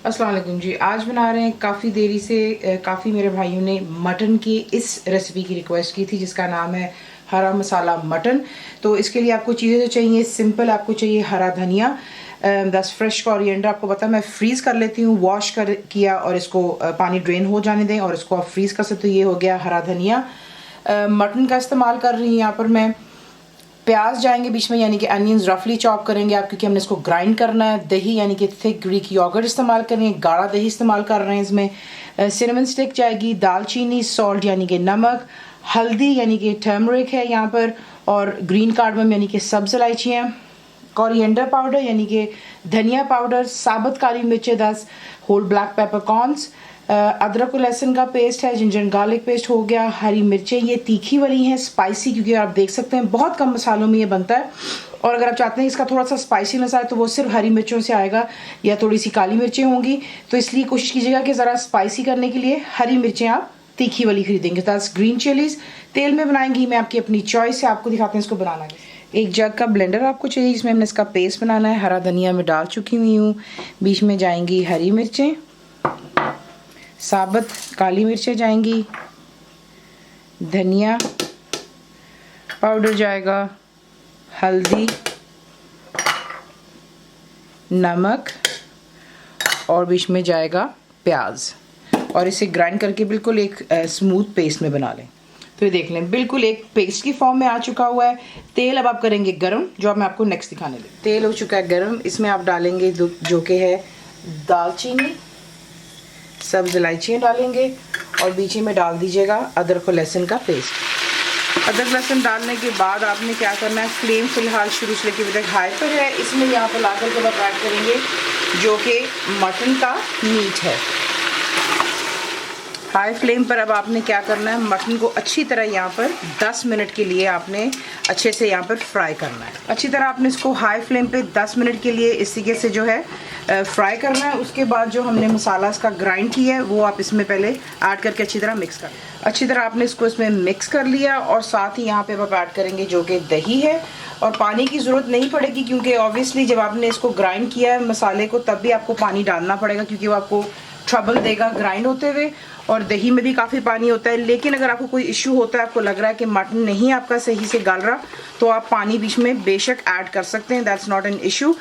अस्सलाम वालेकुम जी। आज बना रहे हैं काफ़ी देरी से काफ़ी मेरे भाइयों ने मटन की इस रेसिपी की रिक्वेस्ट की थी जिसका नाम है हरा मसाला मटन। तो इसके लिए आपको चीज़ें जो चाहिए सिंपल, आपको चाहिए हरा धनिया, 10 फ्रेश कोरिएंडर। आपको पता मैं फ्रीज़ कर लेती हूँ, वॉश कर किया और इसको पानी ड्रेन हो जाने दें और इसको आप फ्रीज़ कर सकते हो। ये हो गया हरा धनिया। मटन का इस्तेमाल कर रही हूँ यहाँ पर मैं। प्याज जाएंगे बीच में, यानी कि अनियंस रफली चॉप करेंगे आप, क्योंकि हमने इसको ग्राइंड करना है। दही यानी कि थिक ग्रीक योगर्ट इस्तेमाल करेंगे, गाढ़ा दही इस्तेमाल कर रहे हैं इसमें। सिनेमन स्टिक जाएगी, दालचीनी, सॉल्ट यानी कि नमक, हल्दी यानी कि टर्मरिक है यहाँ पर, और ग्रीन कार्डमम यानी कि सब्ज इलायचियाँ, कोरिएंडर पाउडर यानी कि धनिया पाउडर, साबुत काली मिर्चें 10, होल ब्लैक पेपरकॉर्न्स, अदरक और लहसुन का पेस्ट है, जिंजर गार्लिक पेस्ट हो गया, हरी मिर्चें ये तीखी वाली हैं, स्पाइसी, क्योंकि आप देख सकते हैं बहुत कम मसालों में ये बनता है। और अगर आप चाहते हैं इसका थोड़ा सा स्पाइसी नजर आए तो वो सिर्फ हरी मिर्चों से आएगा या थोड़ी सी काली मिर्चें होंगी। तो इसलिए कोशिश कीजिएगा कि ज़रा स्पाइसी करने के लिए हरी मिर्चें आप तीखी वाली खरीदेंगे। 10 ग्रीन चिलीज तेल में बनाएंगी, मैं आपकी अपनी चॉइस से आपको दिखाते हैं इसको बनाना। एक जग का ब्लेंडर आपको चाहिए जिसमें हमने इसका पेस्ट बनाना है। हरा धनिया में डाल चुकी हुई हूँ, बीच में जाएंगी हरी मिर्चें, साबुत काली मिर्चें जाएंगी, धनिया पाउडर जाएगा, हल्दी, नमक, और बीच में जाएगा प्याज, और इसे ग्राइंड करके बिल्कुल एक स्मूथ पेस्ट में बना लें। तो ये देख लें बिल्कुल एक पेस्ट की फॉर्म में आ चुका हुआ है। तेल अब आप करेंगे गरम, जो अब मैं आपको नेक्स्ट दिखाने लगी। तेल हो चुका है गरम, इसमें आप डालेंगे जो कि है दालचीनी, सब्ज इलायचियाँ डालेंगे, और बीच में डाल दीजिएगा अदरक और लहसुन का पेस्ट। अदरक लहसुन डालने के बाद आपने क्या करना है, फ्लेम फिलहाल शुरू से लेकर अभी तक हाई पर है। इसमें यहाँ पर लाकर के बाद ऐड करेंगे जो कि मटन का मीट है। हाई फ्लेम पर अब आपने क्या करना है, मटन को अच्छी तरह यहाँ पर 10 मिनट के लिए आपने अच्छे से यहाँ पर फ्राई करना है। अच्छी तरह आपने इसको हाई फ्लेम पे 10 मिनट के लिए इस तरीके से जो है फ्राई करना है। उसके बाद जो हमने मसाला इसका ग्राइंड किया है वो आप इसमें पहले ऐड करके अच्छी तरह मिक्स कर, अच्छी तरह आपने इसको इसमें मिक्स कर लिया। और साथ ही यहाँ पे आप ऐड करेंगे जो कि दही है, और पानी की ज़रूरत नहीं पड़ेगी क्योंकि ऑब्वियसली जब आपने इसको ग्राइंड किया है मसाले को तब भी आपको पानी डालना पड़ेगा, क्योंकि वो आपको ट्रबल देगा ग्राइंड होते हुए, और दही में भी काफ़ी पानी होता है। लेकिन अगर आपको कोई इश्यू होता है, आपको लग रहा है कि मटन नहीं आपका सही से गल रहा, तो आप पानी बीच में बेशक ऐड कर सकते हैं, दैट्स नॉट एन इशू।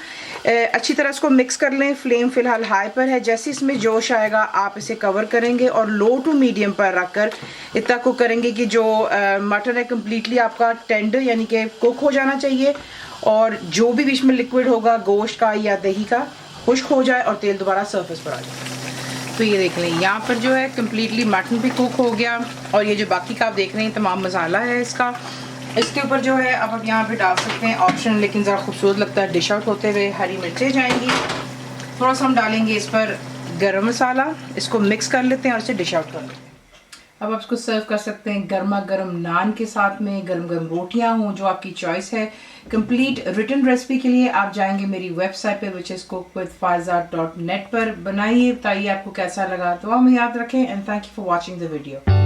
अच्छी तरह इसको मिक्स कर लें। फ्लेम फिलहाल हाई पर है, जैसे इसमें जोश आएगा आप इसे कवर करेंगे और लो टू मीडियम पर रखकर इतना कुक करेंगे कि जो मटन है कम्प्लीटली आपका टेंडर यानी कि कुक हो जाना चाहिए, और जो भी बीच में लिक्विड होगा गोश्त का या दही का खुश्क हो जाए और तेल दोबारा सरफेस पर आ जाए। तो ये देख लें यहाँ पर जो है कम्प्लीटली मटन भी कुक हो गया, और ये जो बाकी का आप देख रहे हैं तमाम मसाला है इसका, इसके ऊपर जो है अब आप यहाँ पे डाल सकते हैं ऑप्शन, लेकिन ज़रा खूबसूरत लगता है डिश आउट होते हुए। हरी मिर्चें जाएंगी, थोड़ा सा हम डालेंगे इस पर गरम मसाला, इसको मिक्स कर लेते हैं और इसे डिश आउट कर लेते हैं। अब आप इसको सर्व कर सकते हैं गर्मा गर्म नान के साथ में, गर्म गर्म रोटियां हों, जो आपकी चॉइस है। कंप्लीट रिटन रेसिपी के लिए आप जाएंगे मेरी वेबसाइट पे विच इज़ cookWithFaiza.net पर। बनाइए, बताइए आपको कैसा लगा। तो हमें याद रखें, and thank you for watching the video.